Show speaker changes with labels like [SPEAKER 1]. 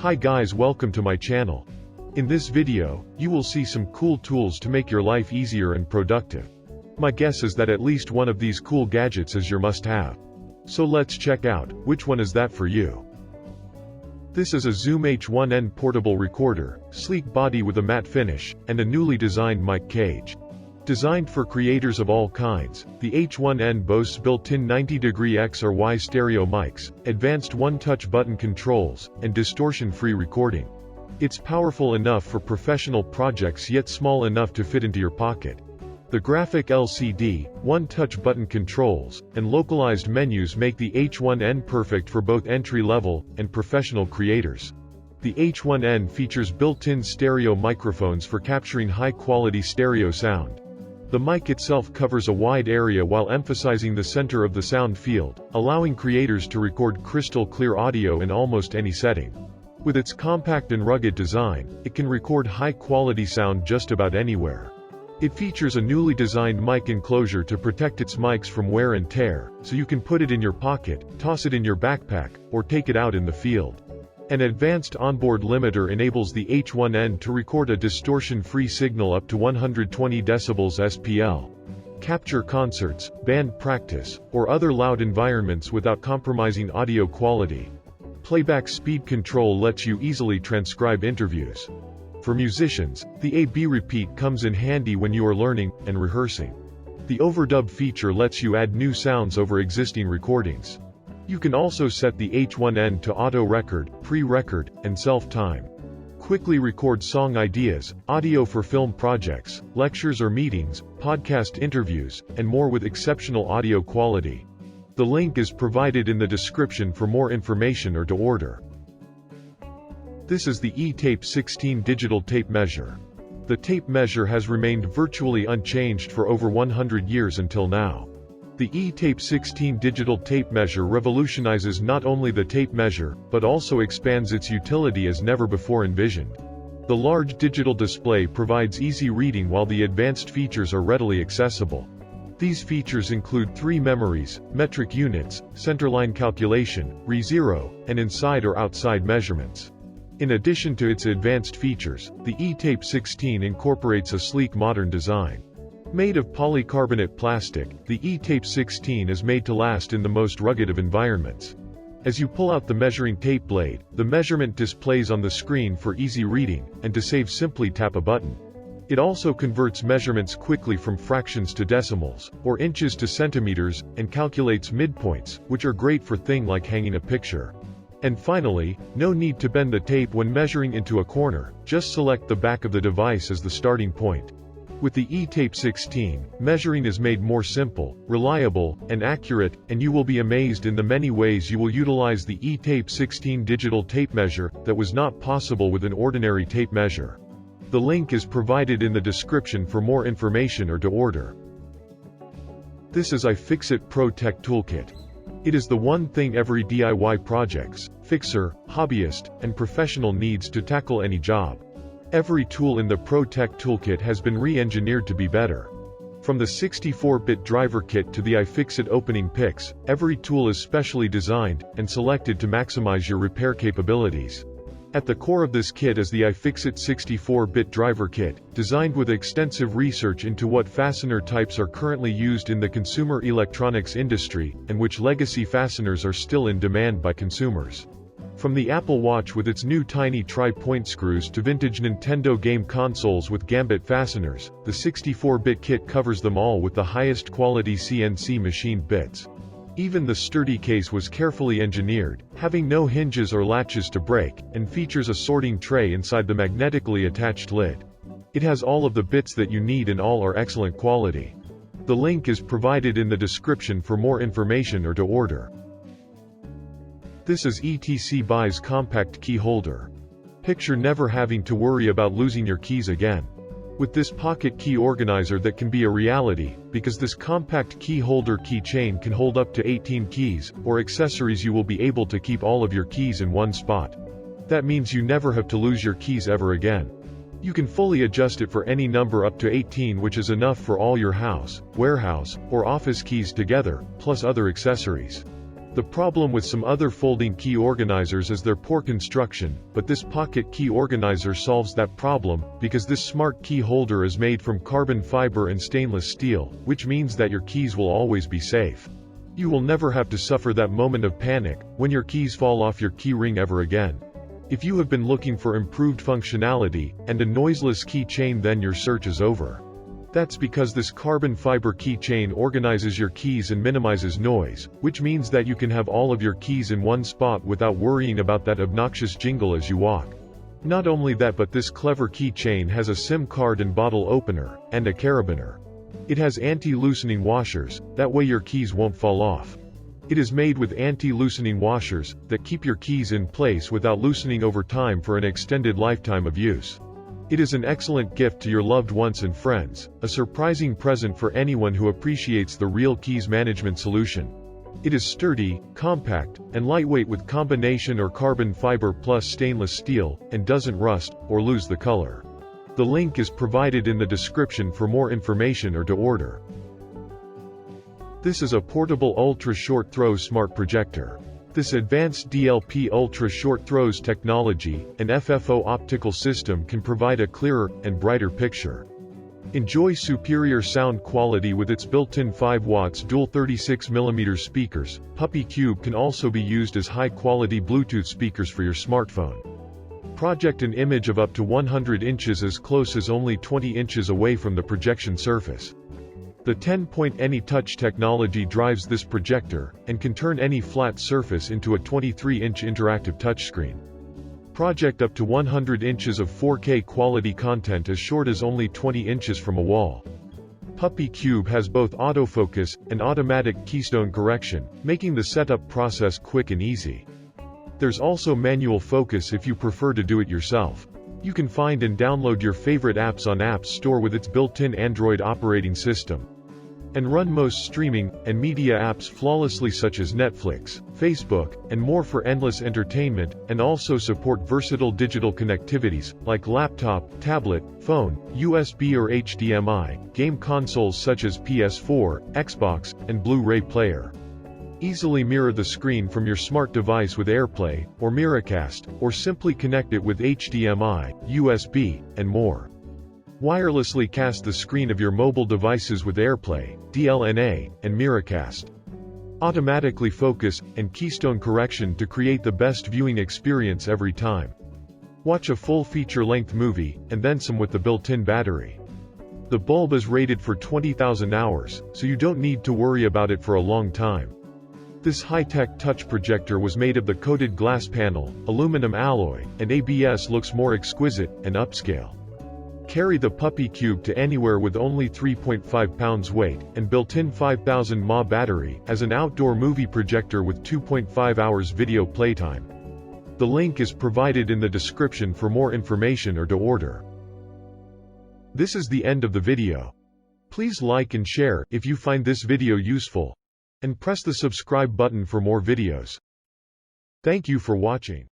[SPEAKER 1] Hi guys, welcome to my channel. In this video, you will see some cool tools to make your life easier and productive. My guess is that at least one of these cool gadgets is your must-have. So let's check out, which one is that for you. This is a Zoom H1N portable recorder, sleek body with a matte finish, and a newly designed mic cage. Designed for creators of all kinds, the H1N boasts built-in 90-degree X or Y stereo mics, advanced one-touch button controls, and distortion-free recording. It's powerful enough for professional projects yet small enough to fit into your pocket. The graphic LCD, one-touch button controls, and localized menus make the H1N perfect for both entry-level and professional creators. The H1N features built-in stereo microphones for capturing high-quality stereo sound. The mic itself covers a wide area while emphasizing the center of the sound field, allowing creators to record crystal-clear audio in almost any setting. With its compact and rugged design, it can record high-quality sound just about anywhere. It features a newly designed mic enclosure to protect its mics from wear and tear, so you can put it in your pocket, toss it in your backpack, or take it out in the field. An advanced onboard limiter enables the H1N to record a distortion-free signal up to 120 decibels SPL. Capture concerts, band practice, or other loud environments without compromising audio quality. Playback speed control lets you easily transcribe interviews. For musicians, the A-B repeat comes in handy when you are learning and rehearsing. The overdub feature lets you add new sounds over existing recordings. You can also set the H1N to auto-record, pre-record, and self-time. Quickly record song ideas, audio for film projects, lectures or meetings, podcast interviews, and more with exceptional audio quality. The link is provided in the description for more information or to order. This is the ETCBUYS digital tape measure. The tape measure has remained virtually unchanged for over 100 years until now. The ETCBUYS digital tape measure revolutionizes not only the tape measure, but also expands its utility as never before envisioned. The large digital display provides easy reading while the advanced features are readily accessible. These features include 3 memories, metric units, centerline calculation, re-zero, and inside or outside measurements. In addition to its advanced features, the ETCBUYS incorporates a sleek modern design. Made of polycarbonate plastic, the ETCBUYS is made to last in the most rugged of environments. As you pull out the measuring tape blade, the measurement displays on the screen for easy reading, and to save simply tap a button. It also converts measurements quickly from fractions to decimals, or inches to centimeters, and calculates midpoints, which are great for things like hanging a picture. And finally, no need to bend the tape when measuring into a corner, just select the back of the device as the starting point. With the ETCBUYS, measuring is made more simple, reliable, and accurate, and you will be amazed in the many ways you will utilize the ETCBUYS digital tape measure that was not possible with an ordinary tape measure. The link is provided in the description for more information or to order. This is iFixit Pro Tech Toolkit. It is the one thing every DIY projects, fixer, hobbyist, and professional needs to tackle any job. Every tool in the Pro Tech Toolkit has been re-engineered to be better. From the 64-bit driver kit to the iFixit opening picks, every tool is specially designed and selected to maximize your repair capabilities. At the core of this kit is the iFixit 64-bit driver kit, designed with extensive research into what fastener types are currently used in the consumer electronics industry, and which legacy fasteners are still in demand by consumers. From the Apple Watch with its new tiny tri-point screws to vintage Nintendo game consoles with gambit fasteners, the 64-bit kit covers them all with the highest quality CNC machined bits. Even the sturdy case was carefully engineered, having no hinges or latches to break, and features a sorting tray inside the magnetically attached lid. It has all of the bits that you need and all are excellent quality. The link is provided in the description for more information or to order. This is ETCBUYS compact key holder. Picture never having to worry about losing your keys again. With this pocket key organizer that can be a reality, because this compact key holder keychain can hold up to 18 keys, or accessories, you will be able to keep all of your keys in one spot. That means you never have to lose your keys ever again. You can fully adjust it for any number up to 18, which is enough for all your house, warehouse, or office keys together, plus other accessories. The problem with some other folding key organizers is their poor construction, but this pocket key organizer solves that problem, because this smart key holder is made from carbon fiber and stainless steel, which means that your keys will always be safe. You will never have to suffer that moment of panic, when your keys fall off your key ring ever again. If you have been looking for improved functionality, and a noiseless keychain, then your search is over. That's because this carbon fiber keychain organizes your keys and minimizes noise, which means that you can have all of your keys in one spot without worrying about that obnoxious jingle as you walk. Not only that, but this clever keychain has a SIM card and bottle opener, and a carabiner. It has anti-loosening washers, that way your keys won't fall off. It is made with anti-loosening washers, that keep your keys in place without loosening over time for an extended lifetime of use. It is an excellent gift to your loved ones and friends, a surprising present for anyone who appreciates the real keys management solution. It is sturdy, compact, and lightweight with combination or carbon fiber plus stainless steel, and doesn't rust, or lose the color. The link is provided in the description for more information or to order. This is a portable ultra-short throw smart projector. This advanced DLP ultra-short throws technology and FFO optical system can provide a clearer and brighter picture. Enjoy superior sound quality with its built-in 5 watts dual 36mm speakers. Puppy Cube can also be used as high-quality Bluetooth speakers for your smartphone. Project an image of up to 100 inches as close as only 20 inches away from the projection surface. The 10-point AnyTouch technology drives this projector, and can turn any flat surface into a 23-inch interactive touchscreen. Project up to 100 inches of 4K quality content as short as only 20 inches from a wall. Puppy Cube has both autofocus and automatic keystone correction, making the setup process quick and easy. There's also manual focus if you prefer to do it yourself. You can find and download your favorite apps on App Store with its built-in Android operating system, and run most streaming and media apps flawlessly, such as Netflix, Facebook, and more for endless entertainment, and also support versatile digital connectivities, like laptop, tablet, phone, USB or HDMI, game consoles such as PS4, Xbox, and Blu-ray player. Easily mirror the screen from your smart device with AirPlay, or Miracast, or simply connect it with HDMI, USB, and more. Wirelessly cast the screen of your mobile devices with AirPlay, DLNA, and Miracast. Automatically focus and keystone correction to create the best viewing experience every time. Watch a full feature-length movie, and then some with the built-in battery. The bulb is rated for 20,000 hours, so you don't need to worry about it for a long time. This high-tech touch projector was made of the coated glass panel, aluminum alloy, and ABS looks more exquisite and upscale. Carry the Puppy Cube to anywhere with only 3.5 pounds weight, and built-in 5000 mAh battery, as an outdoor movie projector with 2.5 hours video playtime. The link is provided in the description for more information or to order. This is the end of the video. Please like and share if you find this video useful, and press the subscribe button for more videos. Thank you for watching.